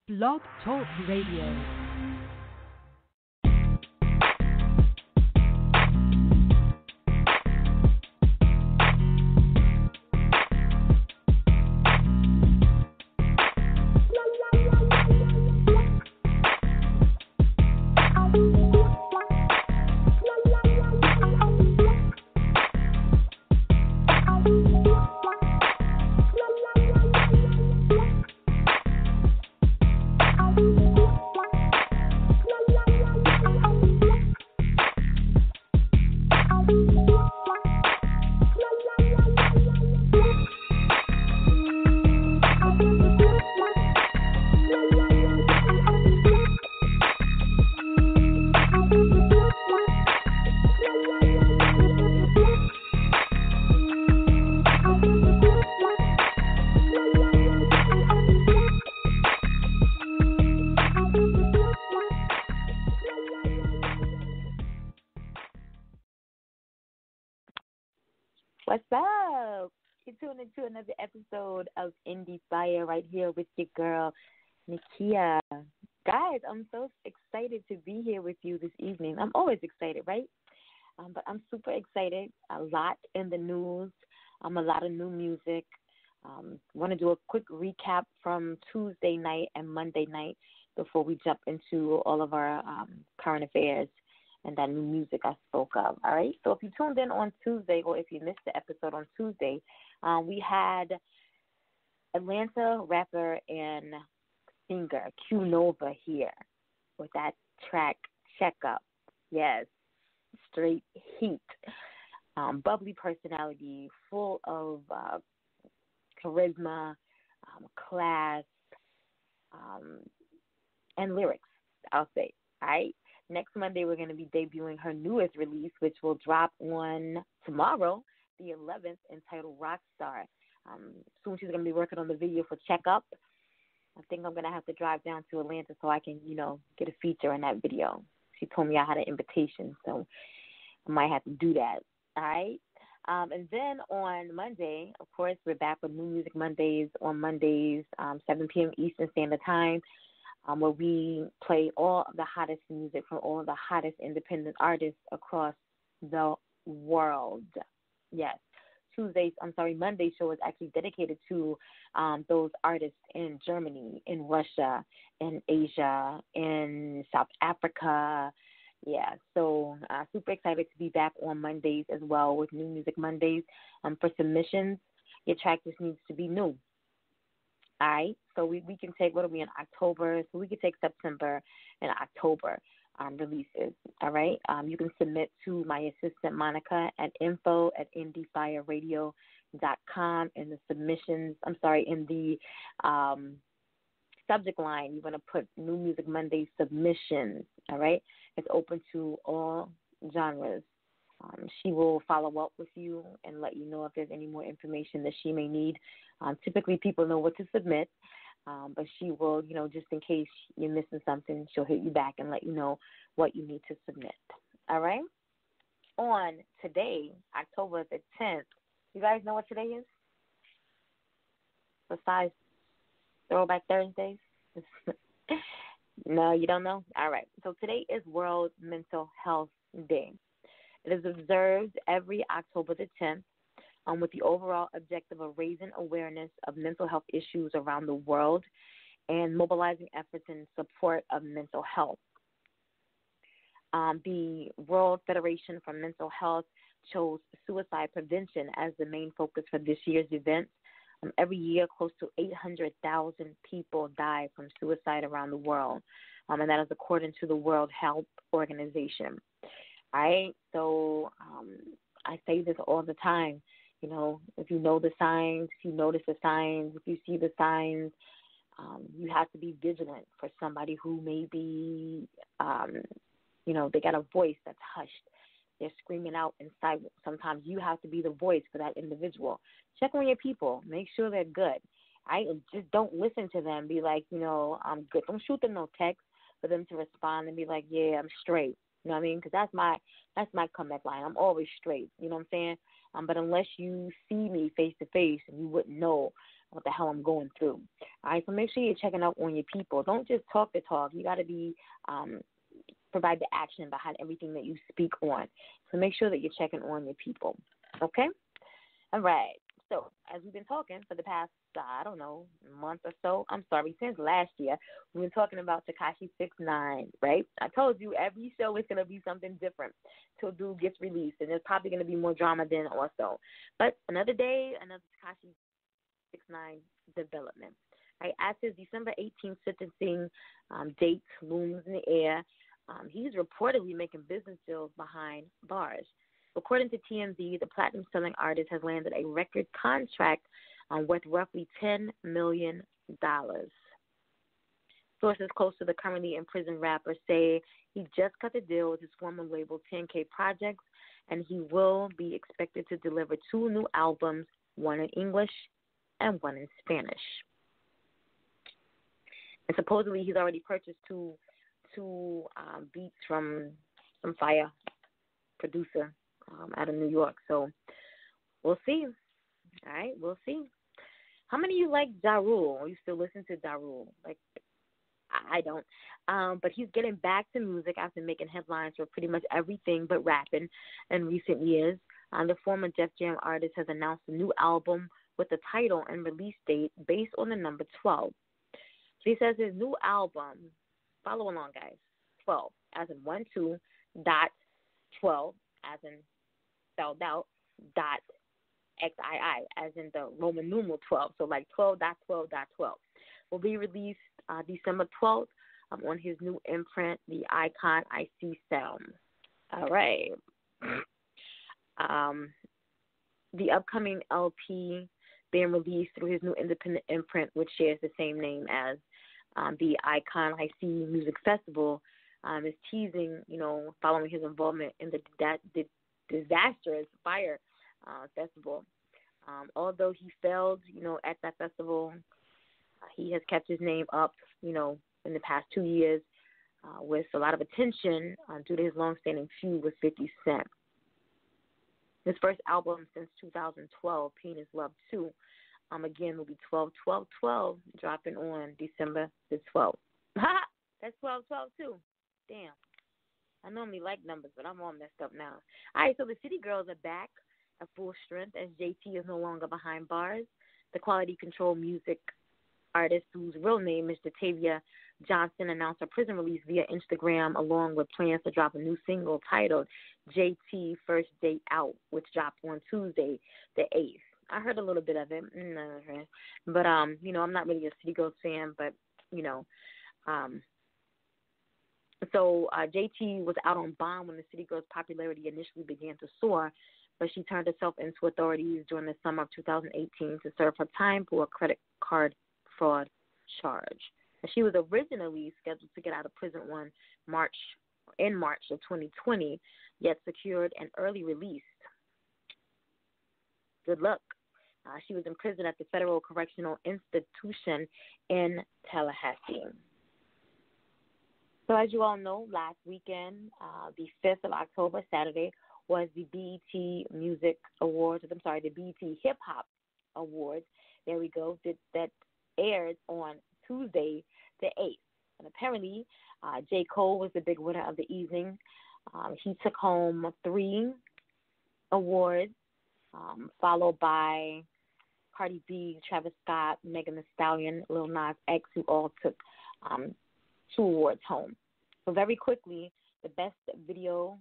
Blog Talk Radio. What's up? You're tuning into another episode of Endie Fiya right here with your girl, Nikia. Guys, I'm so excited to be here with you this evening. I'm always excited, right? But I'm super excited. A lot in the news. A lot of new music. Want to do a quick recap from Tuesday night and Monday night before we jump into all of our current affairs and that new music I spoke of. All right. So if you tuned in on Tuesday, or if you missed the episode on Tuesday, we had Atlanta rapper and singer Q Nova here with that track Check Up. Yes, straight heat. Bubbly personality, full of charisma, class, and lyrics, I'll say. All right. Next Monday, we're going to be debuting her newest release, which will drop on tomorrow, the 11th, entitled Rockstar. Soon she's going to be working on the video for Check Up. I think I'm going to have to drive down to Atlanta so I can, get a feature in that video. She told me I had an invitation, so I might have to do that. All right? And then on Monday, of course, we're back with New Music Mondays on Mondays, 7 p.m. Eastern Standard Time. Where we play all of the hottest music from all of the hottest independent artists across the world. Yes. Monday's show is actually dedicated to those artists in Germany, in Russia, in Asia, in South Africa. Yeah, so super excited to be back on Mondays as well with New Music Mondays. For submissions, your track just needs to be new. All right, so we can take, what are we in October? So we can take September and October releases, all right? You can submit to my assistant, Monica, at info@indiefireradio.com. In the submissions, in the subject line, you're going to put New Music Monday submissions, all right? It's open to all genres. She will follow up with you and let you know if there's any more information that she may need. Typically, people know what to submit, but she will, just in case you're missing something, she'll hit you back and let you know what you need to submit. All right? On today, October the 10th, you guys know what today is? Besides Throwback Thursdays? No, you don't know? All right. So today is World Mental Health Day. It is observed every October the 10th with the overall objective of raising awareness of mental health issues around the world and mobilizing efforts in support of mental health. The World Federation for Mental Health chose suicide prevention as the main focus for this year's event. Every year, close to 800,000 people die from suicide around the world, and that is according to the World Health Organization. All right, so I say this all the time. If you know the signs, if you notice the signs, if you see the signs, you have to be vigilant for somebody who may be, they got a voice that's hushed. They're screaming out in silence. Sometimes you have to be the voice for that individual. Check on your people. Make sure they're good. Just don't listen to them. Be like, I'm good. Don't shoot them no text for them to respond and be like, yeah, I'm straight. You know what I mean? Because that's my comeback line. I'm always straight. You know what I'm saying? But unless you see me face to face, and you wouldn't know what the hell I'm going through. All right, so make sure you're checking up on your people. Don't just talk the talk. You got to be provide the action behind everything that you speak on. So make sure that you're checking on your people. Okay? All right. So as we've been talking for the past, I don't know, month or so, since last year, we've been talking about Tekashi 6ix9ine, right? I told you every show is going to be something different till dude gets released, and there's probably going to be more drama then also. But another day, another Tekashi 6ix9ine development. Right? As his December 18th sentencing date looms in the air, he's reportedly making business deals behind bars. According to TMZ, the platinum-selling artist has landed a record contract worth roughly $10 million. Sources close to the currently imprisoned rapper say he just cut the deal with his former label 10K Projects, and he will be expected to deliver 2 new albums, one in English and one in Spanish. And supposedly he's already purchased two beats from some fire producer out of New York. So we'll see. All right, we'll see. How many of you like Ja Rule? Or you still listen to Ja Rule? Like, I don't. But he's getting back to music after making headlines for pretty much everything but rapping in recent years. The former Def Jam artist has announced a new album with a title and release date based on the number 12. So he says his new album, follow along, guys, 12, as in 1, 2, dot, 12, as in spelled out, dot, XII, as in the Roman numeral 12. So like 12.12.12 will be released December 12th on his new imprint, the Icon IC Sound. All right. The upcoming LP being released through his new independent imprint, which shares the same name as the Icon IC Music Festival, is teasing, following his involvement in the disastrous Fire Festival. Although he failed, at that festival, he has kept his name up, in the past 2 years with a lot of attention due to his long-standing feud with 50 Cent. His first album since 2012, Pain is Love 2, again will be 12-12-12, dropping on December the 12th. That's 12-12 too. Damn. I normally like numbers, but I'm all messed up now. All right, so the City Girls are back at full strength as JT is no longer behind bars. The Quality Control music artist, whose real name is Jatavia Johnson, announced her prison release via Instagram, along with plans to drop a new single titled JT First Date Out, which dropped on Tuesday, the 8th. I heard a little bit of it, but I'm not really a City Girls fan, but so JT was out on bond when the City Girls' popularity initially began to soar, but she turned herself into authorities during the summer of 2018 to serve her time for a credit card fraud charge. And she was originally scheduled to get out of prison in March of 2020, yet secured an early release. Good luck. She was in prison at the Federal Correctional Institution in Tallahassee. So as you all know, last weekend, the 5th of October, Saturday, was the BET Music Awards. The BET Hip Hop Awards. There we go. That aired on Tuesday, the 8th. And apparently, J. Cole was the big winner of the evening. He took home 3 awards, followed by Cardi B, Travis Scott, Megan Thee Stallion, Lil Nas X, who all took 2 awards home. So very quickly, the best video,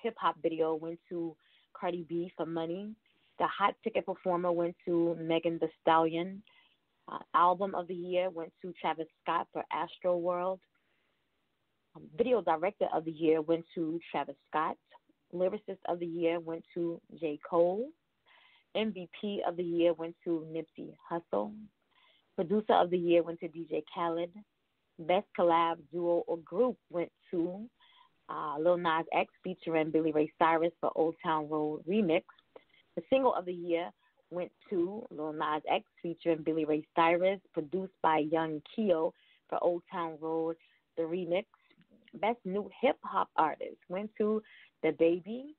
hip-hop video, went to Cardi B for Money. The Hot Ticket Performer went to Megan Thee Stallion. Album of the Year went to Travis Scott for Astro World. Video Director of the Year went to Travis Scott. Lyricist of the Year went to J. Cole. MVP of the Year went to Nipsey Hussle. Producer of the Year went to DJ Khaled. Best Collab Duo or Group went to Lil Nas X featuring Billy Ray Cyrus for Old Town Road Remix. The Single of the Year went to Lil Nas X featuring Billy Ray Cyrus, produced by Young Keo for Old Town Road, the remix. Best New Hip Hop Artist went to The Baby.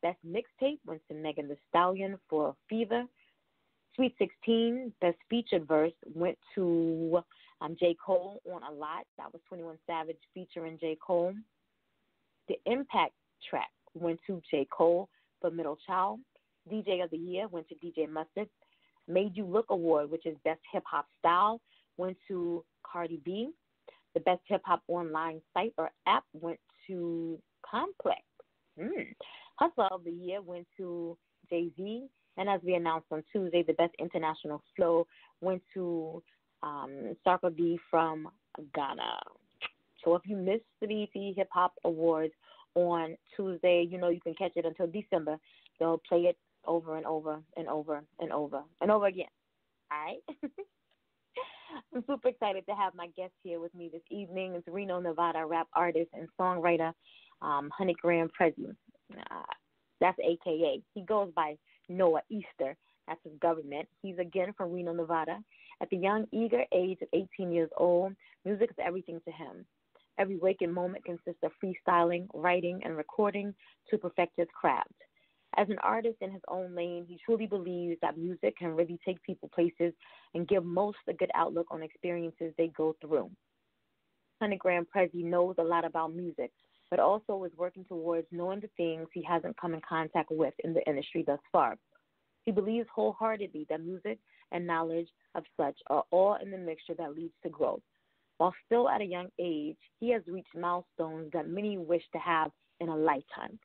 Best Mixtape went to Megan Thee Stallion for Fever. Sweet 16, Best Featured Verse, went to J. Cole on A Lot. That was 21 Savage featuring J. Cole. The Impact track went to J. Cole for Middle Child. DJ of the Year went to DJ Mustard. Made You Look Award, which is Best Hip Hop Style, went to Cardi B. The Best Hip Hop Online Site or App went to Complex. Hustler of the Year went to Jay-Z. And as we announced on Tuesday, the Best International Flow went to Sarkodie from Ghana. So if you missed the BET Hip Hop Awards on Tuesday, you know you can catch it until December. They'll play it over and over and over and over and over again. All right? I'm super excited to have my guest here with me this evening. It's Reno, Nevada rap artist and songwriter, Hunnid Grand Prezzi. That's A.K.A. He goes by Noah Easter. That's his government. He's again from Reno, Nevada. At the young, eager age of 18 years old, music is everything to him. Every waking moment consists of freestyling, writing, and recording to perfect his craft. As an artist in his own lane, he truly believes that music can really take people places and give most a good outlook on experiences they go through. Hunnid Grand Prezzi knows a lot about music, but also is working towards knowing the things he hasn't come in contact with in the industry thus far. He believes wholeheartedly that music and knowledge of such are all in the mixture that leads to growth. While still at a young age, he has reached milestones that many wish to have in a lifetime.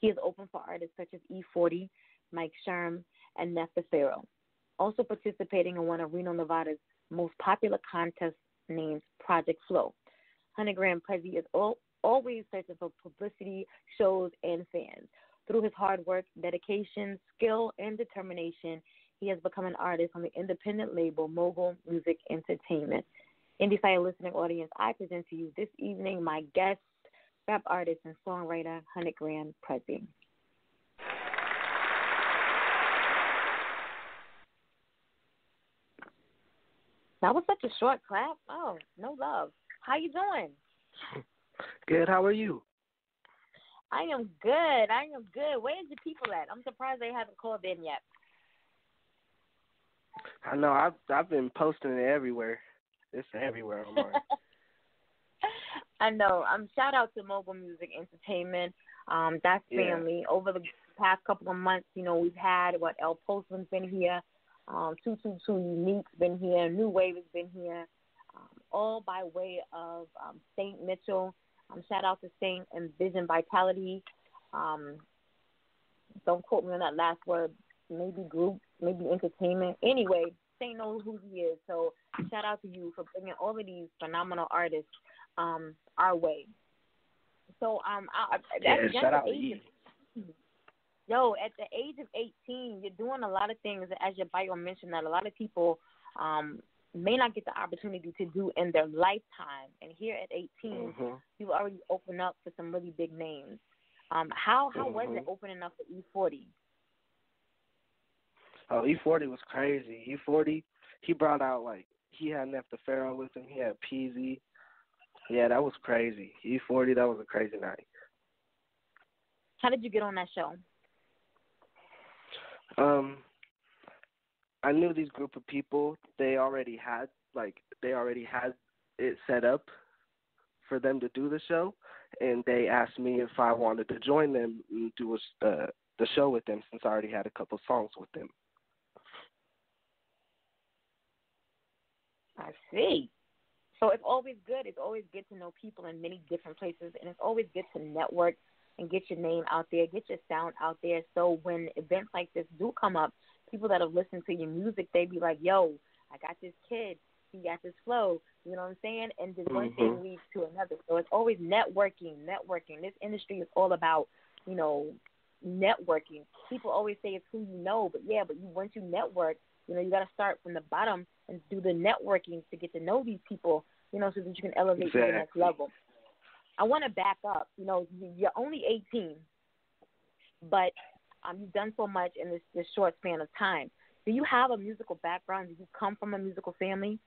He is open for artists such as E40, Mike Sherm, and Nef The Pharaoh. Also participating in one of Reno, Nevada's most popular contests named Project Flow. Hunnid Grand Prezzi is always searching for publicity, shows, and fans. Through his hard work, dedication, skill, and determination, he has become an artist on the independent label Mogul Music Entertainment. Indie Fiya listening audience, I present to you this evening my guest, rap artist and songwriter, Hunnid Grand Prezzi. That was such a short clap. Oh, no love. How you doing? Good. How are you? I am good. Where's your people at? I'm surprised they haven't called in yet. I know. I've been posting it everywhere. It's everywhere online. I know. Shout out to Mogul Music Entertainment. That's family. Yeah. Over the past couple of months, you know, we've had El Postman's been here, 222 Unique's been here, New Wave has been here, all by way of Saint Mitchell. Shout out to Saint and Vision Vitality. Don't quote me on that last word. Maybe group, maybe entertainment. Anyway, Saint knows who he is. So shout out to you for bringing all of these phenomenal artists our way. So shout out to you. At the age of 18, you're doing a lot of things, as your bio mentioned, that a lot of people may not get the opportunity to do in their lifetime. And here at 18, you've already opened up for some really big names. How was it opening up for E40? Oh, E40 was crazy. E40, he brought out, he had Nef The Pharaoh with him. He had Peasy. Yeah, that was crazy. E40, that was a crazy night. How did you get on that show? I knew these group of people. They already had it set up for them to do the show, and they asked me if I wanted to join them and do the show with them, since I already had a couple songs with them. I see. So it's always good. It's always good to know people in many different places, and it's always good to network and get your name out there, get your sound out there. So when events like this do come up, people that have listened to your music, they be like, yo, I got this kid. He got this flow. You know what I'm saying? And then one thing leads to another. So it's always networking. This industry is all about, networking. People always say it's who you know, but once you network, you got to start from the bottom and do the networking to get to know these people, so that you can elevate to the next level. I want to back up. You're only 18, but you've done so much in this short span of time. Do you have a musical background? Do you come from a musical family?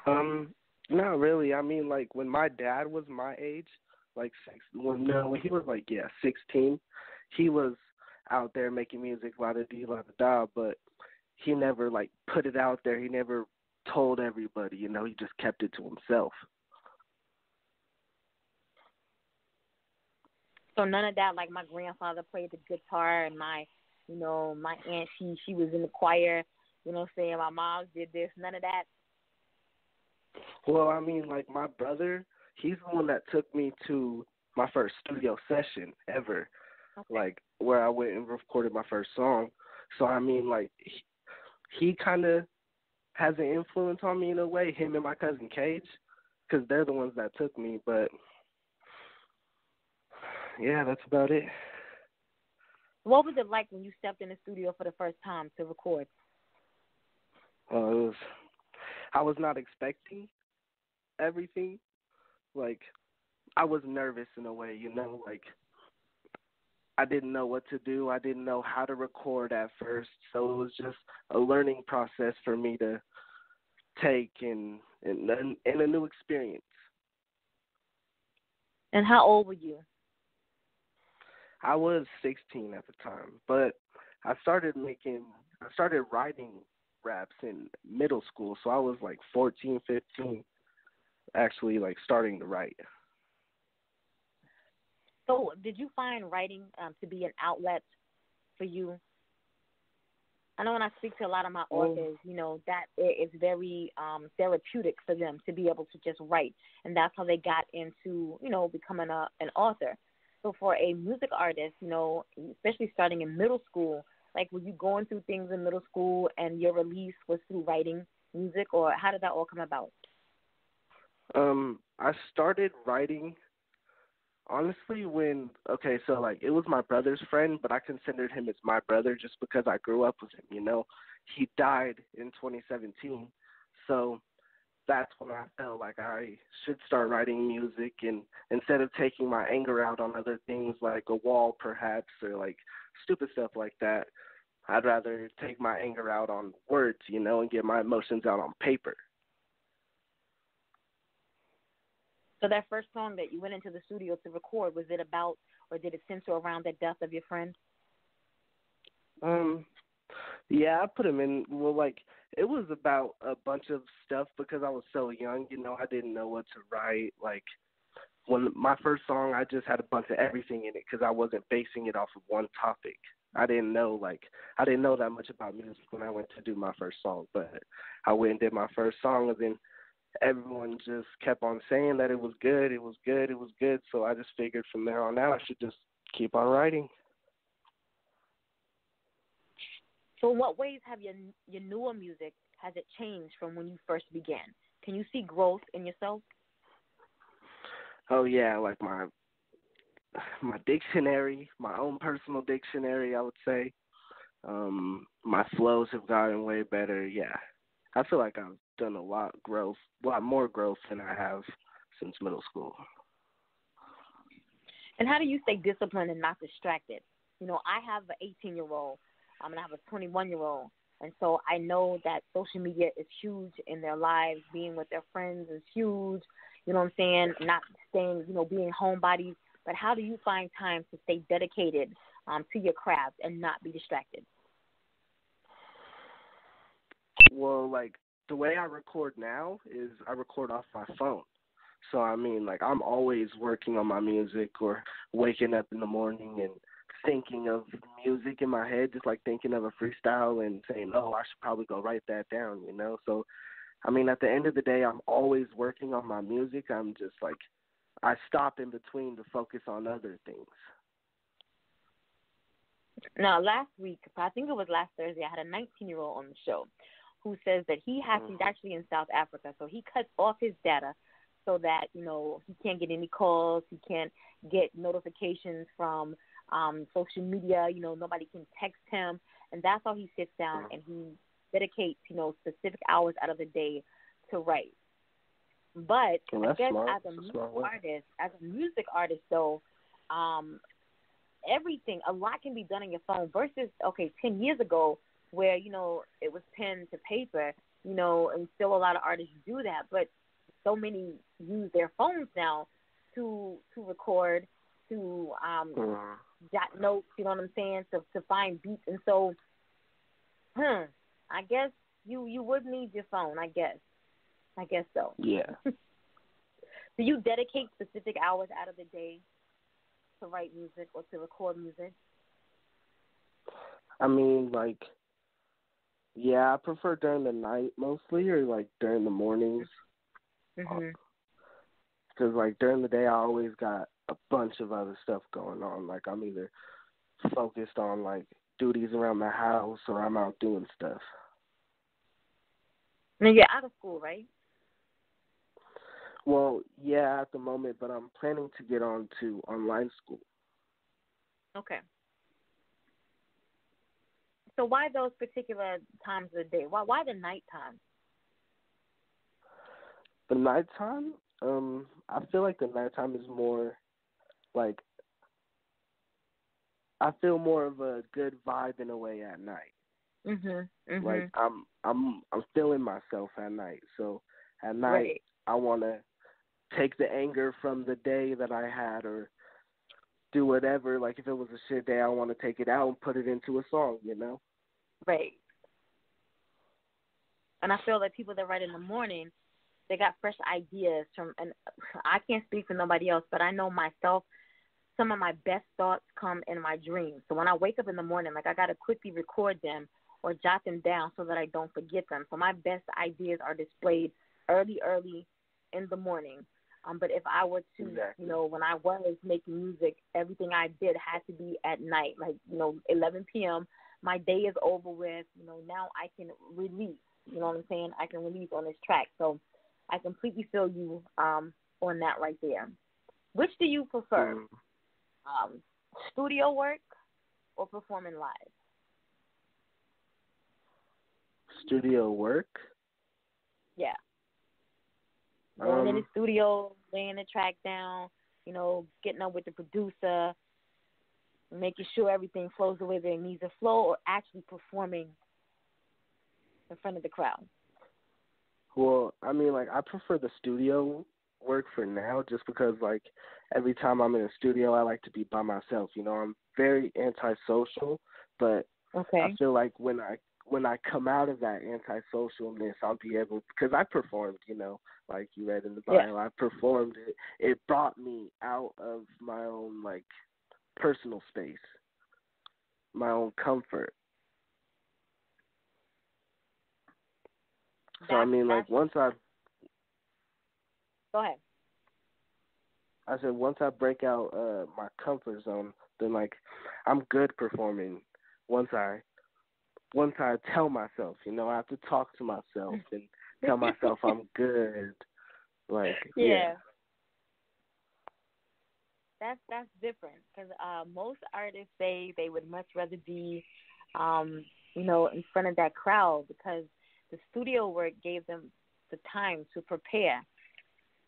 Not really. I mean, when my dad was my age, when he was 16, he was out there making music, la da dee, la da da. But he never like put it out there. He never told everybody, you know, he just kept it to himself. So none of that, like my grandfather played the guitar and my aunt, she was in the choir, you know what I'm saying? My mom did this, none of that. Well, I mean, like my brother, he's the one that took me to my first studio session ever, Okay. like where I went and recorded my first song. So I mean, like he kind of has an influence on me in a way. Him and my cousin Cage, because they're the ones that took me. But yeah, that's about it. What was it like when you stepped in the studio for the first time to record? It was, I was not expecting everything. Like I was nervous in a way, you know, like I didn't know what to do. I didn't know how to record at first. So it was just a learning process for me to take and a new experience. And how old were you? I was 16 at the time, but I started writing raps in middle school. So I was like 14, 15, actually like starting to write. So did you find writing to be an outlet for you? I know when I speak to a lot of my authors, you know, that it is very therapeutic for them to be able to just write. And that's how they got into, you know, becoming an author. So for a music artist, you know, especially starting in middle school, like were you going through things in middle school and your release was through writing music, or how did that all come about? I started writing honestly so like it was my brother's friend, but I considered him as my brother just because I grew up with him, you know. He died in 2017. So that's when I felt like I should start writing music, and instead of taking my anger out on other things like a wall perhaps or like stupid stuff like that, I'd rather take my anger out on words, you know, and get my emotions out on paper. So that first song that you went into the studio to record, was it about, or did it center around the death of your friend? Yeah, I put him in. Well, like it was about a bunch of stuff because I was so young. You know, I didn't know what to write. Like when my first song, I just had a bunch of everything in it because I wasn't basing it off of one topic. I didn't know that much about music when I went to do my first song, but I went and did my first song, and then everyone just kept on saying that it was good, it was good, it was good. So I just figured from there on out I should just keep on writing. So in what ways have your newer music, has it changed from when you first began? Can you see growth in yourself? Oh yeah, like my dictionary, my own personal dictionary, I would say. My flows have gotten way better. Yeah, I feel like I've done a lot more growth than I have since middle school. And how do you stay disciplined and not distracted? You know, I have an 18-year-old, and I have a 21-year-old, and so I know that social media is huge in their lives. Being with their friends is huge. You know what I'm saying? Not staying, you know, being homebodies. But how do you find time to stay dedicated to your craft and not be distracted? Well, like the way I record now is I record off my phone. So I mean, like I'm always working on my music or waking up in the morning and thinking of music in my head, just like thinking of a freestyle and saying, "Oh, I should probably go write that down," you know? So I mean, at the end of the day, I'm always working on my music. I'm just like I stop in between to focus on other things. Now, last week, I think it was last Thursday, I had a 19-year-old on the show who says that he's actually in South Africa, so he cuts off his data so that, you know, he can't get any calls, he can't get notifications from social media, you know, nobody can text him, and that's how he sits down and he dedicates, you know, specific hours out of the day to write. But I guess Smart. as a music artist though, um, everything, a lot can be done on your phone versus, okay, 10 years ago where, you know, it was pen to paper, you know, and still a lot of artists do that, but so many use their phones now to record, to jot notes, you know what I'm saying, to find beats. And so, I guess you would need your phone. I guess so. Yeah. Do you dedicate specific hours out of the day to write music or to record music? I mean, like, yeah, I prefer during the night mostly, or like during the mornings. Mhm. Because like during the day, I always got a bunch of other stuff going on. Like I'm either focused on like duties around the house, or I'm out doing stuff. Now you're out of school, right? Well, yeah, at the moment, but I'm planning to get on to online school. Okay. So why those particular times of the day? Why the nighttime? The nighttime, I feel like the nighttime is more like I feel more of a good vibe in a way at night. Mhm. Like Mhm. I'm feeling myself at night. So at night Right. I want to take the anger from the day that I had, or do whatever. Like if it was a shit day, I want to take it out and put it into a song, you know? Right. And I feel that people that write in the morning, they got fresh ideas from. And I can't speak for nobody else, but I know myself. Some of my best thoughts come in my dreams. So when I wake up in the morning, like I gotta quickly record them or jot them down so that I don't forget them. So my best ideas are displayed early in the morning. But if I were to, Exactly. when I was making music, everything I did had to be at night, like 11 p.m. My day is over with. Now I can release. You know what I'm saying? I can release on this track. So I completely feel you on that right there. Which do you prefer? Mm. Studio work or performing live? Studio work. Yeah. Going in the Um, studio, laying the track down, getting up with the producer, making sure everything flows the way that it needs to flow, or actually performing in front of the crowd? well, I mean, like I prefer the studio work for now, just because like every time I'm in a studio, I like to be by myself. I'm very antisocial, but I Okay. feel like when I come out of that antisocialness, I'll be able, because I performed, like you read in the Yeah. bio, I performed it. It brought me out of my own like personal space, my own comfort. So I mean, like That's. Go ahead. I said once I break out my comfort zone, then like I'm good performing. Once I tell myself, I have to talk to myself and tell myself I'm good. Like, yeah. Yeah. That's different because most artists say they would much rather be, in front of that crowd because the studio work gave them the time to prepare,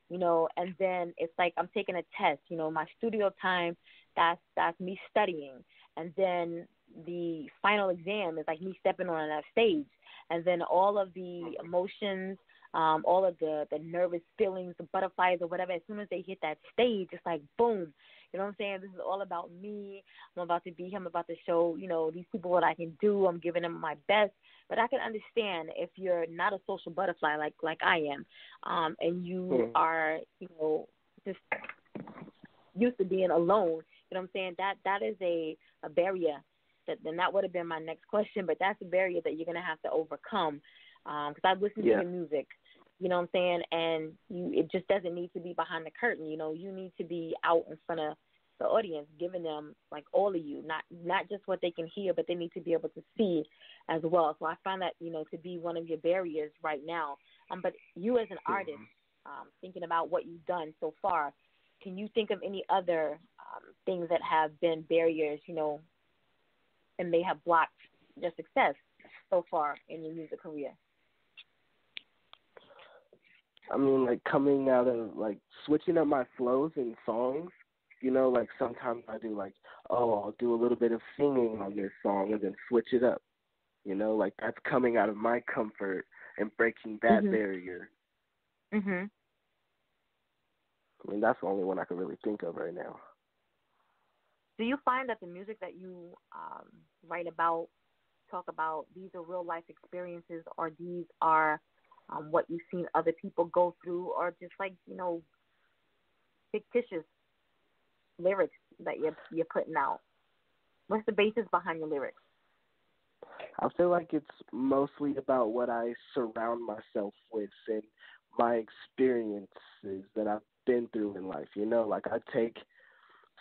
and then it's like I'm taking a test, my studio time, that's me studying, and then the final exam is like me stepping on that stage, and then all of the emotions, all of the nervous feelings, the butterflies or whatever, as soon as they hit that stage, it's like boom. You know what I'm saying? This is all about me. I'm about to be here. I'm about to show, these people what I can do. I'm giving them my best. But I can understand if you're not a social butterfly like I am, and you Mm. are, just used to being alone. You know what I'm saying? That is a barrier. That would have been my next question, but that's a barrier that you're gonna have to overcome. Because I've listened to Yeah. your music. You know what I'm saying? And it just doesn't need to be behind the curtain. You need to be out in front of the audience, giving them like all of you, not just what they can hear, but they need to be able to see as well. So I find that to be one of your barriers right now. But you as an artist, thinking about what you've done so far, can you think of any other things that have been barriers, and they have blocked your success so far in your music career? I mean, like coming out of like switching up my flows in songs. Like sometimes I do like, oh, I'll do a little bit of singing on this song and then switch it up. Like that's coming out of my comfort and breaking that Mhm. barrier. Mhm. I mean, that's the only one I can really think of right now. Do you find that the music that you write about talk about these are real life experiences, or these are what you've seen other people go through, or just like, fictitious lyrics that you're putting out? What's the basis behind your lyrics? I feel like it's mostly about what I surround myself with and my experiences that I've been through in life. Like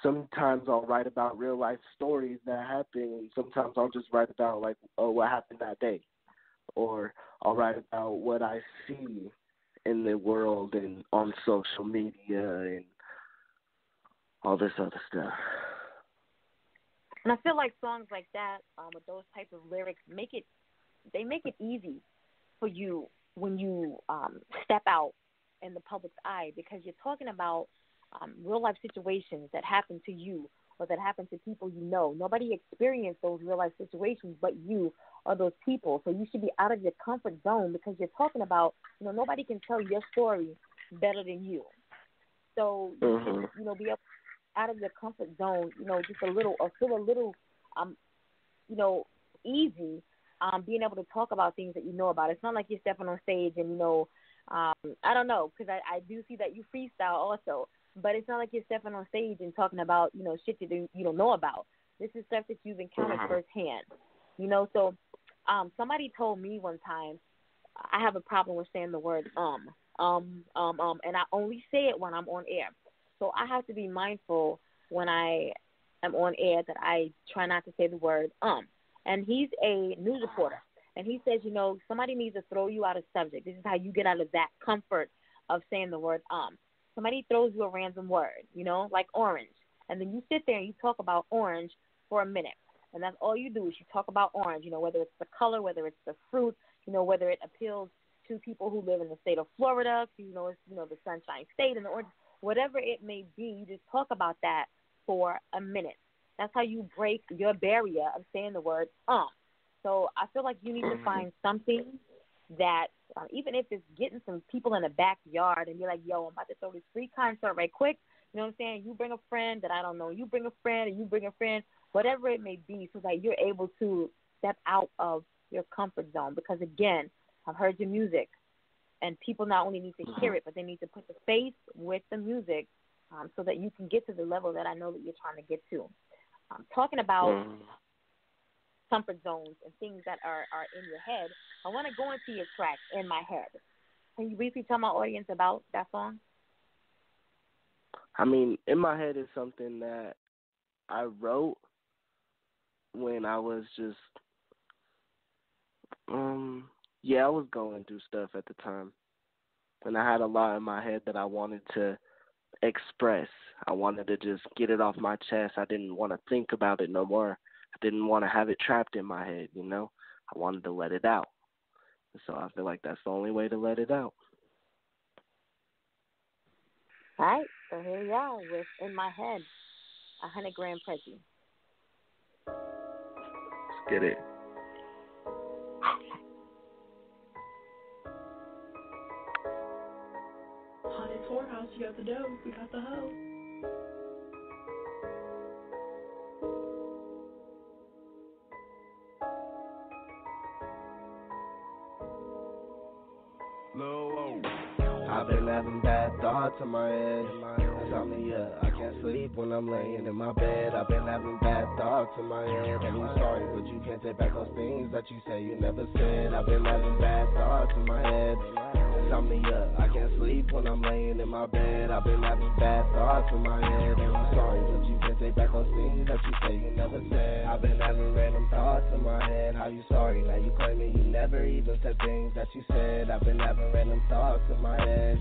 sometimes I'll write about real life stories that happen, and sometimes I'll just write about like, oh, what happened that day. Or I'll write about what I see in the world and on social media and all this other stuff. And I feel like songs like that, with those types of lyrics, make it easy for you when you step out in the public's eye, because you're talking about real life situations that happen to you or that happen to people you know. Nobody experienced those real life situations but you or those people. So you should be out of your comfort zone, because you're talking about, nobody can tell your story better than you. So you should, be able out of your comfort zone, just a little, or feel a little, easy, being able to talk about things that you know about. It's not like you're stepping on stage and, I don't know, because I do see that you freestyle also, but it's not like you're stepping on stage and talking about, shit you don't know about. This is stuff that you've encountered firsthand, So somebody told me one time, I have a problem with saying the word and I only say it when I'm on air. So I have to be mindful when I am on air that I try not to say the word And he's a news reporter, and he says, somebody needs to throw you out of subject. This is how you get out of that comfort of saying the word Somebody throws you a random word, like orange, and then you sit there and you talk about orange for a minute, and that's all you do is you talk about orange, whether it's the color, whether it's the fruit, whether it appeals to people who live in the state of Florida, it's, the Sunshine State and the orange. Whatever it may be, you just talk about that for a minute. That's how you break your barrier of saying the word So I feel like you need to find something that, even if it's getting some people in the backyard and you're like, yo, I'm about to throw this free concert right quick. You know what I'm saying? You bring a friend that I don't know. You bring a friend, and you bring a friend, whatever it may be, so that you're able to step out of your comfort zone. Because, again, I've heard your music. And people not only need to hear it, but they need to put the face with the music so that you can get to the level that I know that you're trying to get to. Talking about comfort zones and things that are in your head, I want to go into your track, In My Head. Can you briefly tell my audience about that song? I mean, In My Head is something that I wrote when I was just I was going through stuff at the time, and I had a lot in my head that I wanted to express. I wanted to just get it off my chest. I didn't want to think about it no more. I didn't want to have it trapped in my head, I wanted to let it out. So I feel like that's the only way to let it out. All right, so here we are with In My Head, Hunnid Grand Prezzi. Let's get it. Hunnid Whorehouse, you got the dough, we got the hoe. I've been having bad thoughts in my head. Tell me, I can't sleep when I'm laying in my bed. I've been having bad thoughts in my head. And I'm sorry, but you can't take back those things that you say you never said. I've been having bad thoughts in my head. Tell me, I can't sleep when I'm laying in my bed. I've been having bad thoughts in my head. And I'm sorry, but you can't take back those things that you say you never said. I've been having random thoughts in my head. How you sorry? Now you claiming you never even said things that you said. I've been having random thoughts in my head.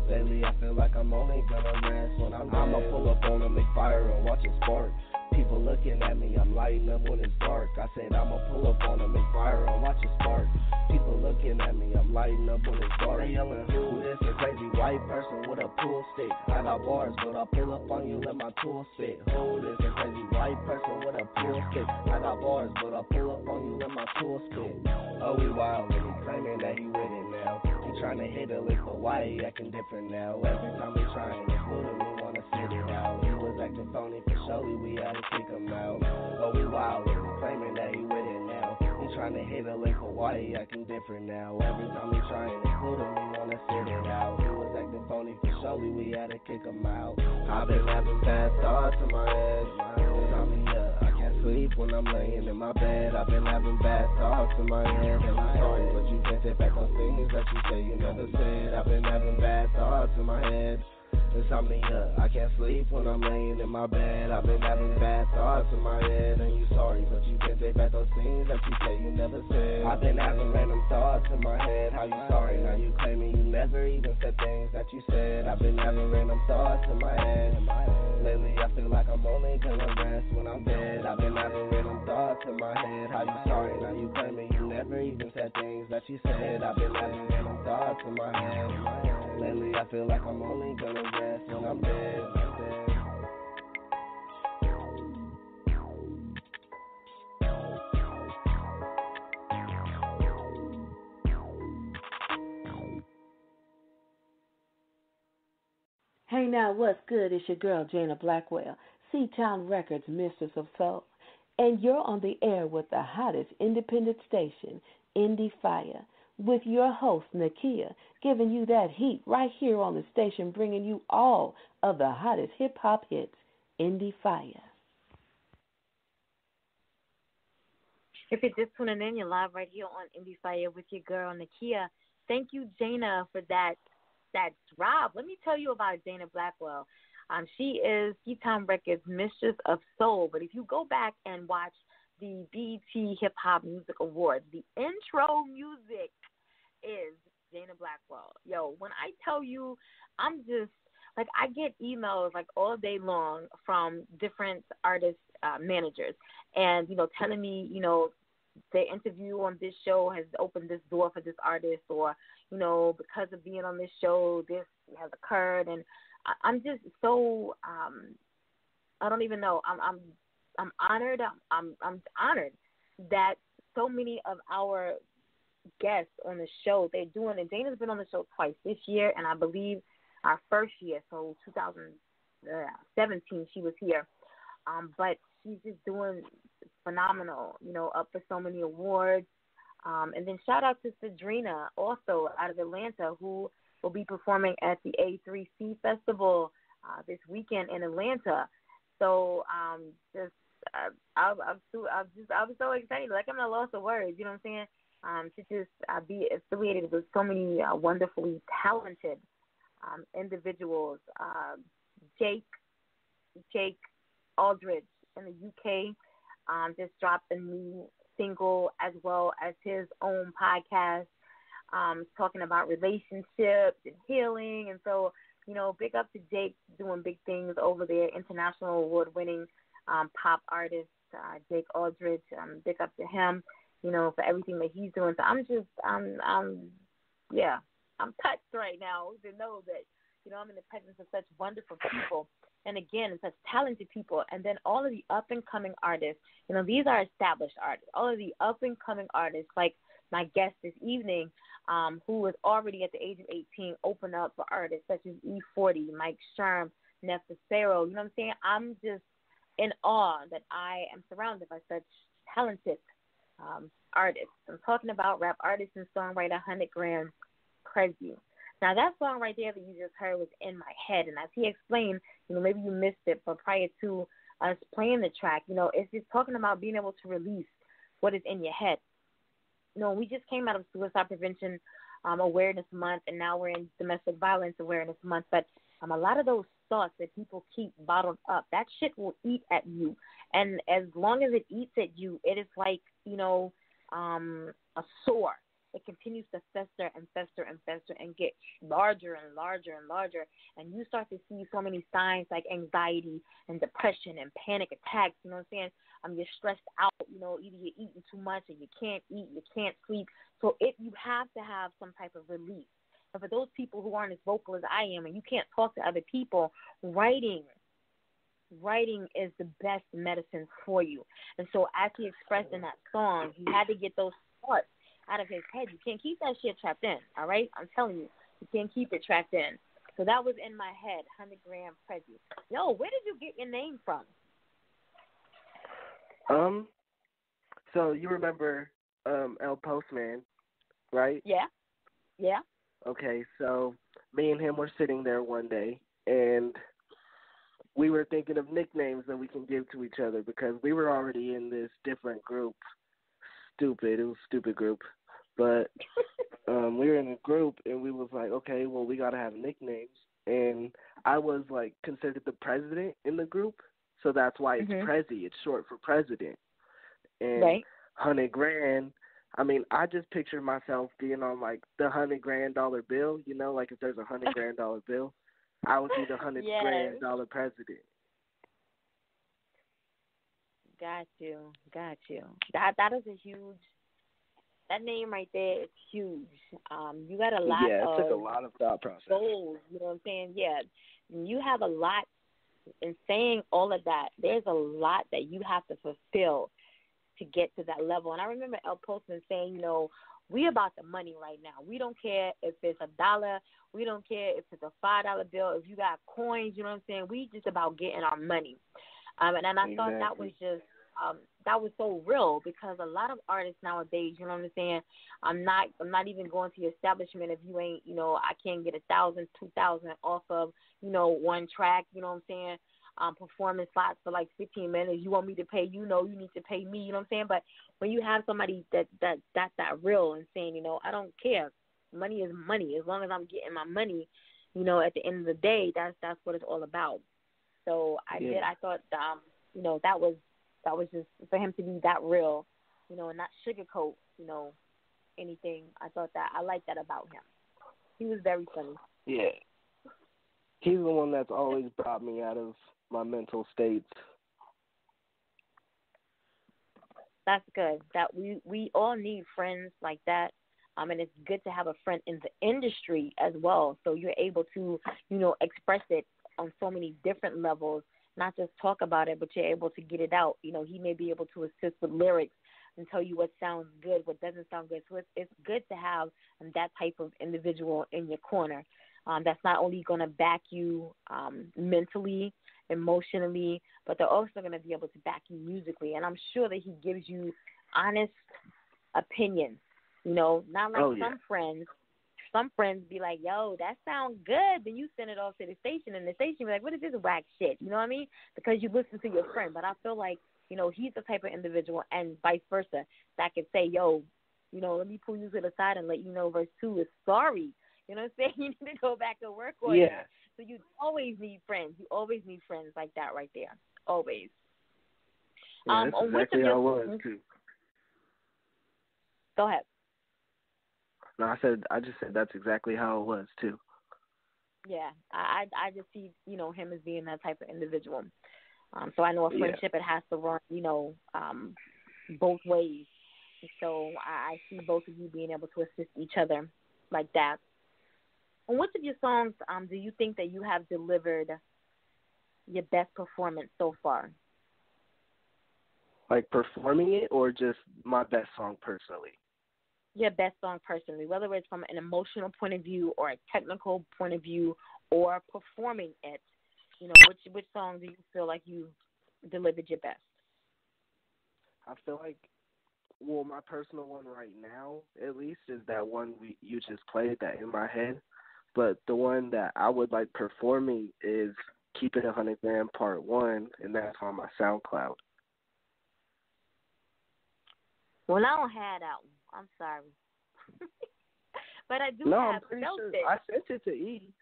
Lately I feel like I'm only gonna rest when I'ma pull up on a McFire and watch it spark. People looking at me, I'm lighting up when it's dark. I said I'ma pull up on a McFire and watch it spark. People looking at me, I'm lighting up when it's dark. They yelling, who this a crazy white person with a pool stick? I got bars, but I pull up on you, let my tool spit. Who this a crazy white person with a pool stick? I got bars, but I pull up on you, let my tool spit. Oh, we wild, and he claiming that he with it now. He trying to hit a lick, but why he acting different now? Every time he trying, it's moving me, wanna sit it out. He was acting phony for surely we had to kick him out. Oh, we wild, and he claiming that he with it now. He trying to hit a lake Hawaii, acting different now. Every time he trying, including me, wanna sit it out. He was acting phony for surely, we had to kick him out. I've been having bad thoughts in my head. I can't sleep when I'm laying in my bed. I've been having bad thoughts in my head. And I'm sorry, but you can't take back those things that you say you never said. I've been having bad thoughts in my head. Insomnia, I can't sleep when I'm laying in my bed. I've been having bad thoughts in my head. And you sorry, but you can't take back those things that you say you never said. I've been having random thoughts in my head. How you sorry, now you claiming you never even said things that you said. I've been having random thoughts in my head. Lately I feel like I'm only gonna rest when I'm dead. I've been having random thoughts in my head. How you sorry, now you claiming you never even said things that you said. I've been having random thoughts in my head. Lately I feel like I'm only gonna rest when I'm dead. Hey now, what's good? It's your girl Jana Blackwell, C-Town Records, Mistress of Soul, and you're on the air with the hottest independent station, Endie Fiya, with your host Nakia, giving you that heat right here on the station, bringing you all of the hottest hip-hop hits, Endie Fiya. If you're just tuning in, you're live right here on Endie Fiya with your girl Nakia. Thank you, Jana, for that drop. Let me tell you about Jana Blackwell. She is C-Town Records Mistress of Soul. But if you go back and watch the BET Hip Hop Music Awards, the intro music is Jana Blackwell. Yo, when I tell you, I'm just like, I get emails like all day long from different artist managers, and telling me the interview on this show has opened this door for this artist, or because of being on this show, this has occurred, and I'm just so I don't even know. I'm honored. I'm honored that so many of our guests on the show, they're doing it. Dana's been on the show twice this year, and I believe our first year, so 2017, she was here. But she's just doing phenomenal, up for so many awards. And then shout out to Cedrina, also out of Atlanta, who will be performing at the A3C Festival this weekend in Atlanta. So I was so excited, like I'm at a loss of words, you know what I'm saying? To just be affiliated with so many wonderfully talented individuals. Jake Aldridge in the UK just dropped a new single, as well as his own podcast, talking about relationships and healing. And so, big up to Jake, doing big things over there, international award-winning pop artist, Jake Aldridge. Big up to him, for everything that he's doing. So I'm touched right now to know that, I'm in the presence of such wonderful people. And again, such talented people. And then all of the up-and-coming artists, these are established artists. All of the up-and-coming artists, like my guest this evening, who was already at the age of 18, open up for artists such as E40, Mike Sherm, Nef The Pharaoh. You know what I'm saying? I'm just in awe that I am surrounded by such talented artists. I'm talking about rap artist and songwriter Hunnid Grand Prezzi. Now, that song right there that you just heard was in my head, and as he explained, maybe you missed it, but prior to us playing the track, it's just talking about being able to release what is in your head. We just came out of Suicide Prevention Awareness Month, and now we're in Domestic Violence Awareness Month, but a lot of those thoughts that people keep bottled up, that shit will eat at you, and as long as it eats at you, it is like, a sore. It continues to fester and fester and fester and get larger and larger and larger. And you start to see so many signs like anxiety and depression and panic attacks. You know what I'm saying? You're stressed out. Either you're eating too much or you can't eat, you can't sleep. So you have to have some type of release. And for those people who aren't as vocal as I am and you can't talk to other people, writing is the best medicine for you. And so as he expressed in that song, he had to get those thoughts out of his head. You can't keep that shit trapped in, all right? I'm telling you, you can't keep it trapped in. So that was in my head, Hunnid Grand Prezzi. Yo, where did you get your name from? So you remember El Postman, right? Yeah. Yeah. Okay, so me and him were sitting there one day, and we were thinking of nicknames that we can give to each other because we were already in this different group. It was a stupid group. But we were in a group, and we was like, okay, well, we got to have nicknames. And I was, like, considered the president in the group, so that's why it's Prezzi. It's short for president. And right. Hunnid Grand, I mean, I just pictured myself being on, like, the $100,000 bill, you know, like if there's a $100,000 bill, I would be the $100,000 president. Got you. That is a huge. That name right there is huge. You got a lot. Yeah, it took a lot of thought process. Goals, you know what I'm saying? Yeah, you have a lot. In saying all of that, there's a lot that you have to fulfill to get to that level. And I remember El Postman saying, you know, we about the money right now. We don't care if it's $1. We don't care if it's a $5 bill. If you got coins, you know what I'm saying? We just about getting our money. And I thought that was just that was so real because a lot of artists nowadays, you know what I'm saying? I'm not even going to your establishment if you ain't, you know, I can't get 1,000, 2,000 off of, you know, one track. You know what I'm saying? Performance slots for like 15 minutes. You want me to pay you? No, you need to pay me. You know what I'm saying? But when you have somebody that's that real and saying, you know, I don't care. Money is money. As long as I'm getting my money, you know, at the end of the day, that's what it's all about. So I thought, you know, that was just for him to be that real, you know, and not sugarcoat, you know, anything. I thought that I liked that about him. He was very funny. Yeah. He's the one that's always brought me out of my mental states. That's good. That we all need friends like that. And it's good to have a friend in the industry as well. So you're able to, you know, express it on so many different levels, not just talk about it, but you're able to get it out. You know, he may be able to assist with lyrics and tell you what sounds good, what doesn't sound good. So it's good to have that type of individual in your corner. That's not only going to back you mentally, emotionally, but they're also going to be able to back you musically. And I'm sure that he gives you honest opinions, you know, not like some friends. Some friends be like, yo, that sounds good. Then you send it off to the station, and the station be like, what is this whack shit? You know what I mean? Because you listen to your friend. But I feel like, you know, he's the type of individual, and vice versa, that can say, yo, you know, let me pull you to the side and let you know verse 2 is sorry. You know what I'm saying? You need to go back to work on it. So you always need friends. You always need friends like that right there. Always. Yeah, that's exactly how it was, too. Go ahead. No, I just said that's exactly how it was, too. Yeah, I just see, you know, him as being that type of individual. So I know a friendship, it has to run, you know, both ways. So I see both of you being able to assist each other like that. On which of your songs do you think that you have delivered your best performance so far? Like performing it or just my best song personally? Your best song personally, whether it's from an emotional point of view or a technical point of view or performing it. You know, which song do you feel like you delivered your best? I feel like, well, my personal one right now, at least, is that one you just played, that In My Head. But the one that I would like performing is Keep It 100 Grand Part 1, and that's on my SoundCloud. Well, I don't have that one. I'm sorry. But I do have I'm pretty sure I sent it to E.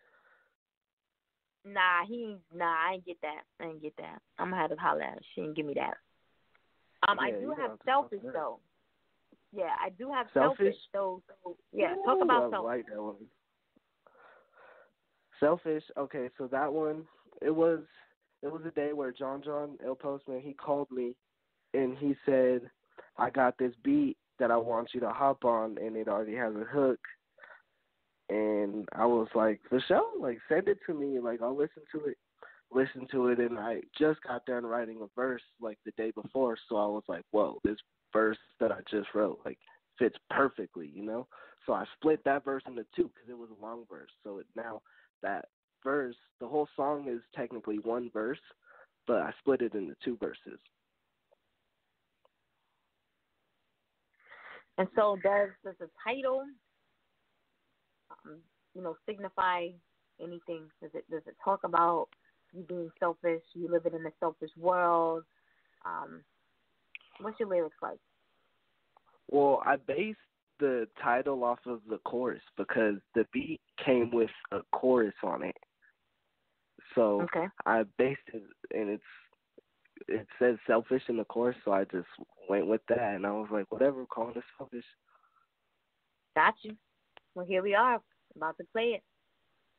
Nah, I ain't get that. I'm going to have to holler at her. She didn't give me that. I do have Selfish, though. Yeah, I do have Selfish. So yeah, talk about Selfish. I like that one. Selfish, okay, so that one, it was a day where John El Postman, he called me, and he said, I got this beat that I want you to hop on, and it already has a hook. And I was like, for sure, like, send it to me. Like, I'll listen to it. And I just got done writing a verse, like, the day before. So I was like, whoa, this verse that I just wrote, like, fits perfectly, you know? So I split that verse into two because it was a long verse. So now that verse, the whole song is technically one verse, but I split it into two verses. And so does the title, signify anything? Does it talk about you being selfish, you living in a selfish world? What's your lyrics like? Well, I based the title off of the chorus because the beat came with a chorus on it. So okay. I based it, and it says selfish in the chorus, so I just went with that, and I was like, whatever, calling it selfish. Got you. Well, here we are, about to play it.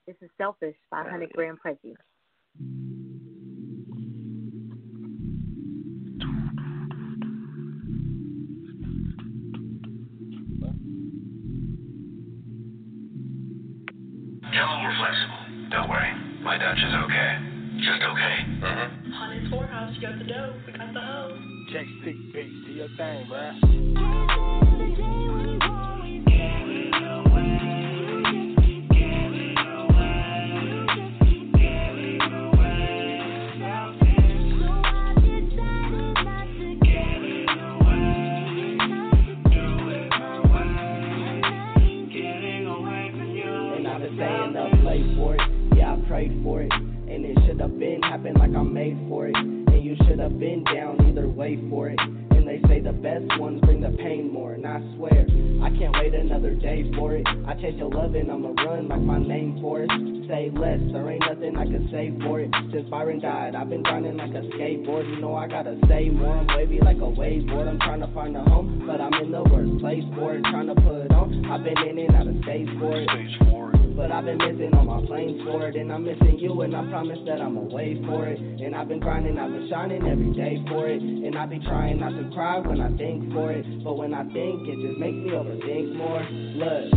This is Selfish by Hunnid Grand Prezzi. Tell them we're flexible. Don't worry. My Dutch is okay. Just okay. Hunnid Whorehouse, you got the dough. We got the hoe. JC, bitch, do your thing, bruh. Prayed for it, and it should have been happened like I'm made for it, and you should have been down either way for it. And they say the best ones bring the pain more, and I swear I can't wait another day for it. I chase your love and I'ma run like my name for it. Say less, there ain't nothing I can say for it. Since Byron died, I've been grinding like a skateboard. You know I gotta say more, I'm wavy like a waveboard. I'm trying to find a home, but I'm in the worst place for it. Trying to put on, I've been in and out of space for it. But I've been missing all my planes for it, and I'm missing you, and I promise that I'm away for it. And I've been grinding, I've been shining every day for it, and I be trying not to cry when I think for it, but when I think, it just makes me overthink more. Look.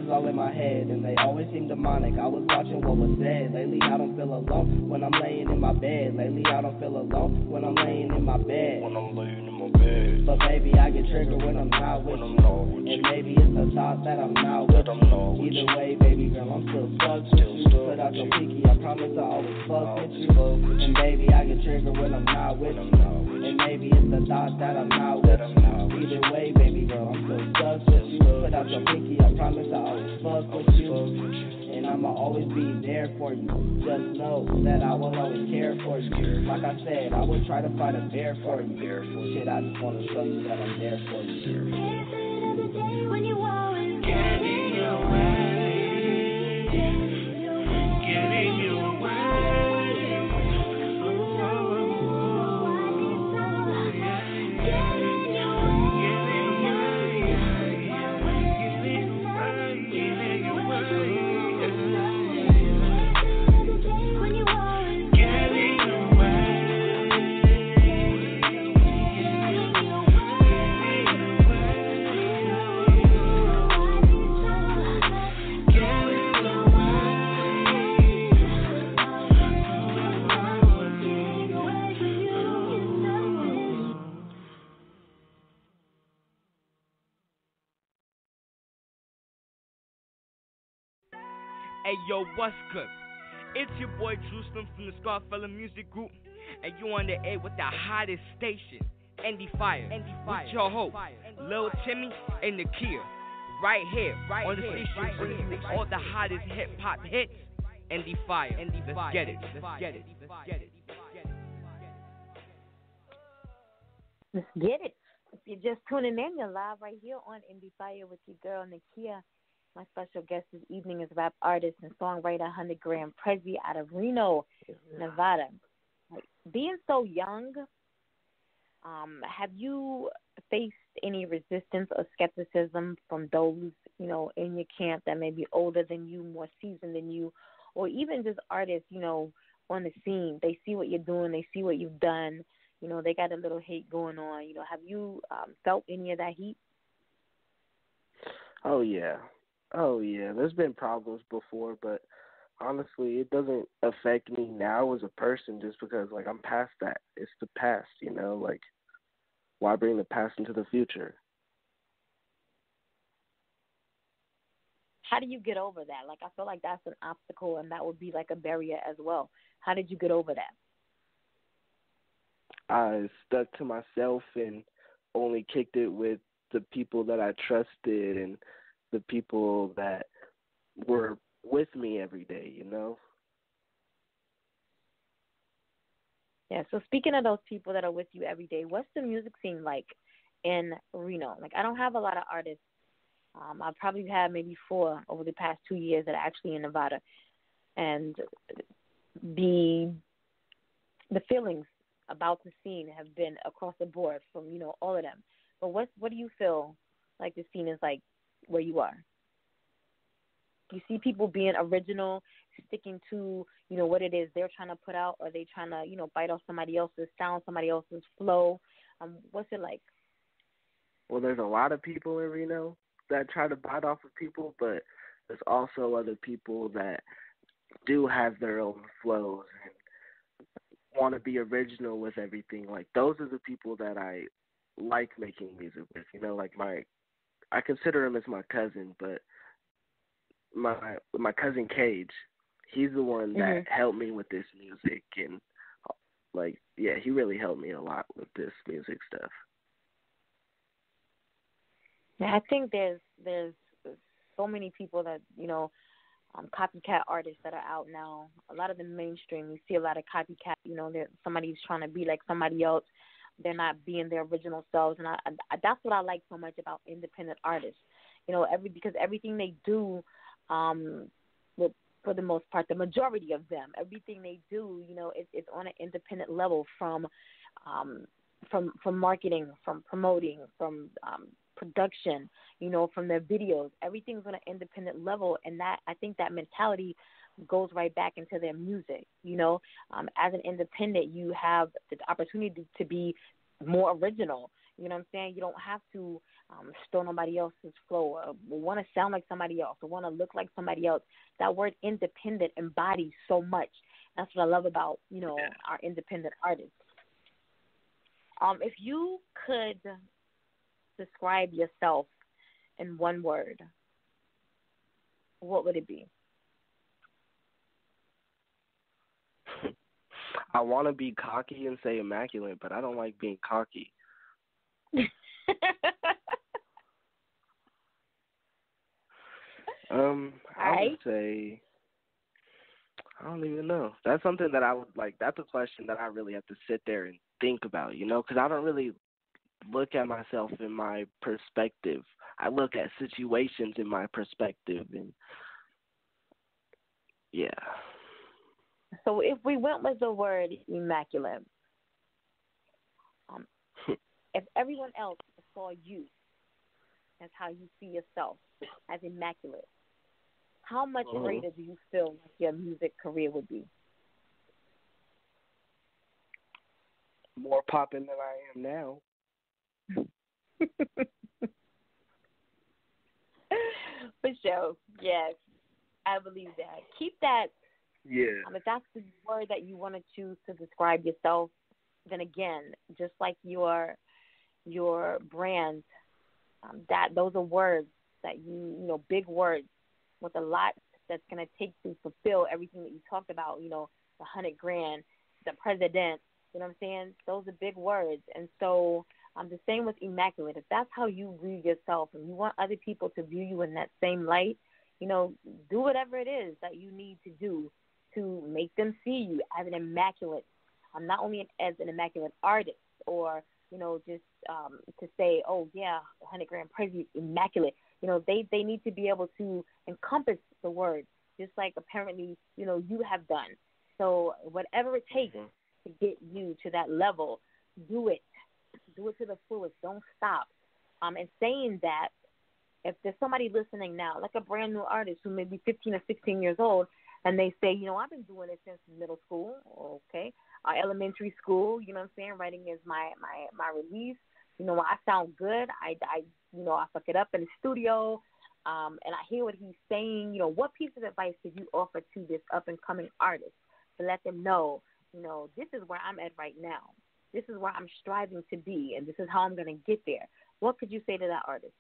All in my head, and they always seem demonic. I was watching what was said. Lately I don't feel alone when I'm laying in my bed. Lately I don't feel alone when I'm laying in my bed. But baby, I get triggered when I'm not with you. And maybe it's the thought that I'm not with you. Either way, baby girl, I'm still stuck with you. Put out your pinky, I promise I always fuck with you. And baby, I get triggered when I'm not with you. And maybe it's the thought that I'm not with you. Either way, baby girl, I'm still stuck with you. Put out your pinky, I promise I always fuck with you. And I'ma always be there for you. Just know that I will always care for you. Like I said, I would try to fight a bear for you. Shit, I just wanna show you that I'm there for you. When you always getting your way, getting your way. Hey yo, what's good? It's your boy Jerusalem from the Scarfella Music Group, and you on the air with the hottest station, Endie Fiya, with your host, Lil Timmy and Nakia, right here on the station bringing all the hottest hip hop hits. Endie Fiya, let's get it. Let's get it. If you're just tuning in, you're live right here on Endie Fiya with your girl Nakia. My special guest this evening is rap artist and songwriter Hunnid Grand Prezzi out of Reno, Nevada. Being so young, have you faced any resistance or skepticism from those, in your camp that may be older than you, more seasoned than you, or even just artists, on the scene? They see what you're doing, they see what you've done, they got a little hate going on. Have you felt any of that heat? Oh, yeah. There's been problems before, but honestly, it doesn't affect me now as a person just because, like, I'm past that. It's the past, you know? Like, why bring the past into the future? How do you get over that? Like, I feel like that's an obstacle, and that would be like a barrier as well. How did you get over that? I stuck to myself and only kicked it with the people that I trusted and the people that were with me every day, you know? Yeah, so speaking of those people that are with you every day, what's the music scene like in Reno? Like, I don't have a lot of artists. I've probably had maybe 4 over the past 2 years that are actually in Nevada. And the feelings about the scene have been across the board from, all of them. But what do you feel like the scene is like where you are? You see people being original, sticking to, what it is they're trying to put out, or they trying to, bite off somebody else's sound, somebody else's flow. What's it like? Well, there's a lot of people in Reno that try to bite off of people, but there's also other people that do have their own flows and want to be original with everything. Like, those are the people that I like making music with. Like I consider him as my cousin, but my cousin Cage, he's the one that helped me with this music, and he really helped me a lot with this music stuff. Yeah, I think there's so many people that copycat artists that are out now. A lot of them mainstream. You see a lot of copycat. Somebody's trying to be like somebody else. They're not being their original selves, and I that's what I like so much about independent artists. Because everything they do, for the most part, the majority of them, everything they do, it's on an independent level from marketing, from promoting, from production, from their videos. Everything's on an independent level, and that I think that mentality goes right back into their music. As an independent, you have the opportunity to be more original. You know what I'm saying? You don't have to steal nobody else's flow or want to sound like somebody else or want to look like somebody else. That word independent embodies so much. That's what I love about, our independent artists. If you could describe yourself in one word, what would it be? I want to be cocky and say immaculate, but I don't like being cocky. I would say, I don't even know. That's something that I would like. That's a question that I really have to sit there and think about, because I don't really look at myself in my perspective. I look at situations in my perspective, and yeah. So if we went with the word immaculate, if everyone else saw you as how you see yourself, as immaculate, how much greater do you feel like your music career would be? More popping than I am now. For sure. Yes. I believe that. Keep that. Yeah. If that's the word that you want to choose to describe yourself, then again, just like your brand, that those are words that big words with a lot that's going to take to fulfill everything that you talked about, the Hunnid Grand, the president, you know what I'm saying? Those are big words. And so the same with immaculate. If that's how you view yourself and you want other people to view you in that same light, do whatever it is that you need to do to make them see you as an immaculate, not only as an immaculate artist or, just to say, oh, yeah, Hunnid Grand Prezzi is immaculate. They need to be able to encompass the word, just like apparently, you have done. So whatever it takes to get you to that level, do it. Do it to the fullest. Don't stop. And saying that, if there's somebody listening now, like a brand new artist who may be 15 or 16 years old, and they say, I've been doing it since middle school, elementary school, you know what I'm saying? Writing is my release. I sound good. I fuck it up in the studio. and I hear what he's saying. You know, what piece of advice could you offer to this up-and-coming artist to let them know, you know, this is where I'm at right now. This is where I'm striving to be, and this is how I'm going to get there. What could you say to that artist?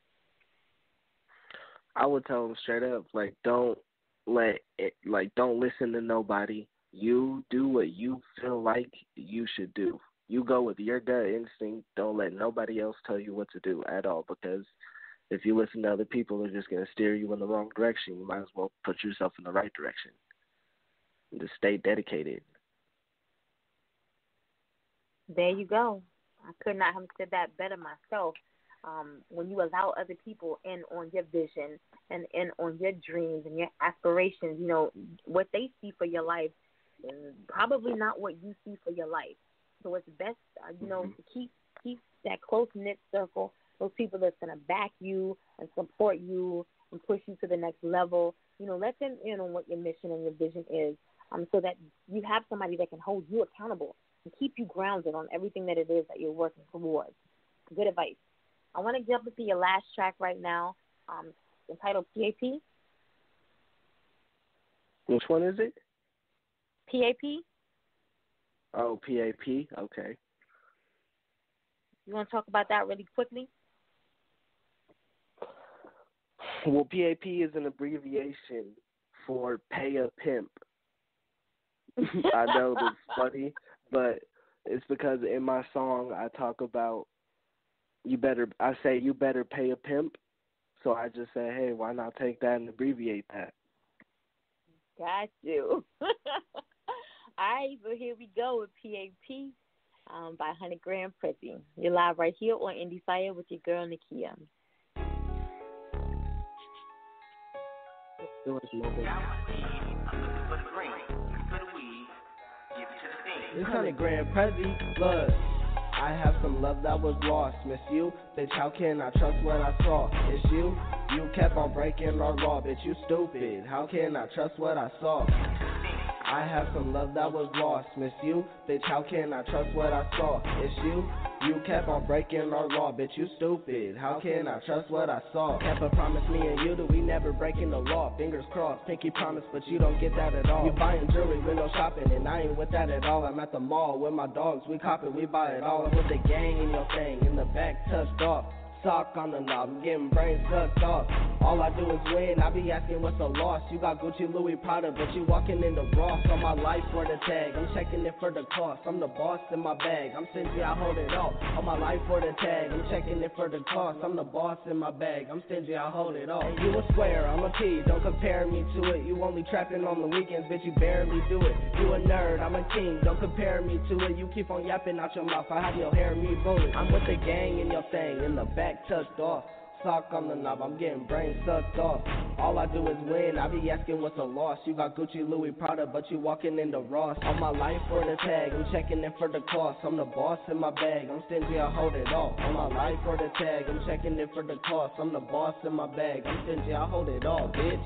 I would tell them straight up, like, don't listen to nobody. You do what you feel like you should do. You go with your gut instinct. Don't let nobody else tell you what to do at all, because if you listen to other people, they're just going to steer you in the wrong direction. You might as well put yourself in the right direction. And just stay dedicated. There you go. I could not have said that better myself. When you allow other people in on your vision and in on your dreams and your aspirations, you know, what they see for your life is probably not what you see for your life. So it's best, you know, to keep that close-knit circle, those people that's going to back you and support you and push you to the next level. You know, let them in on what your mission and your vision is, so that you have somebody that can hold you accountable and keep you grounded on everything that it is that you're working towards. Good advice. I want to jump into your last track right now, entitled PAP. Which one is it? PAP. Oh, PAP. Okay. You want to talk about that really quickly? Well, PAP is an abbreviation for Pay a Pimp. I know that's funny, but it's because in my song I talk about you better pay a pimp. So I just say, hey, why not take that and abbreviate that? Got you. All right, so here we go with PAP by Hunnid Grand Prezzi. You're live right here on Endie Fiya with your girl, Nakia. It's Hunnid Grand Prezzi. Look, I have some love that was lost. Miss you, bitch, how can I trust what I saw? It's you, you kept on breaking our law. Bitch, you stupid, how can I trust what I saw? I have some love that was lost. Miss you, bitch, how can I trust what I saw? It's you kept on breaking our law. Bitch, you stupid, how can I trust what I saw? Kept a promise, me and you, that we never breaking the law. Fingers crossed, pinky promise, but you don't get that at all. You buying jewelry, window shopping, and I ain't with that at all. I'm at the mall with my dogs, we copping, we buy it all. I'm with the gang in your thing, in the back touched off. Sock on the knob, I'm getting brains sucked off. All I do is win, I be asking what's the loss. You got Gucci, Louis, Prada, but you walking in the Ross. On my life for the tag, I'm checking it for the cost. I'm the boss in my bag, I'm stingy, I hold it all. On my life for the tag, I'm checking it for the cost. I'm the boss in my bag, I'm stingy, I hold it all. You a square, I'm a P, don't compare me to it. You only trapping on the weekends, bitch, you barely do it. You a nerd, I'm a king, don't compare me to it. You keep on yapping out your mouth, I have your hair, me booing. I'm with the gang in your thing, in the back touched off. Sock on the knob, I'm getting brains sucked off. All I do is win, I be asking what's a loss. You got Gucci, Louis, Prada, but you walking in the Ross. On my life for the tag, I'm checking it for the cost. I'm the boss in my bag, I'm stingy, I hold it all. On my life for the tag, I'm checking it for the cost. I'm the boss in my bag, I'm stingy, I hold it all, bitch.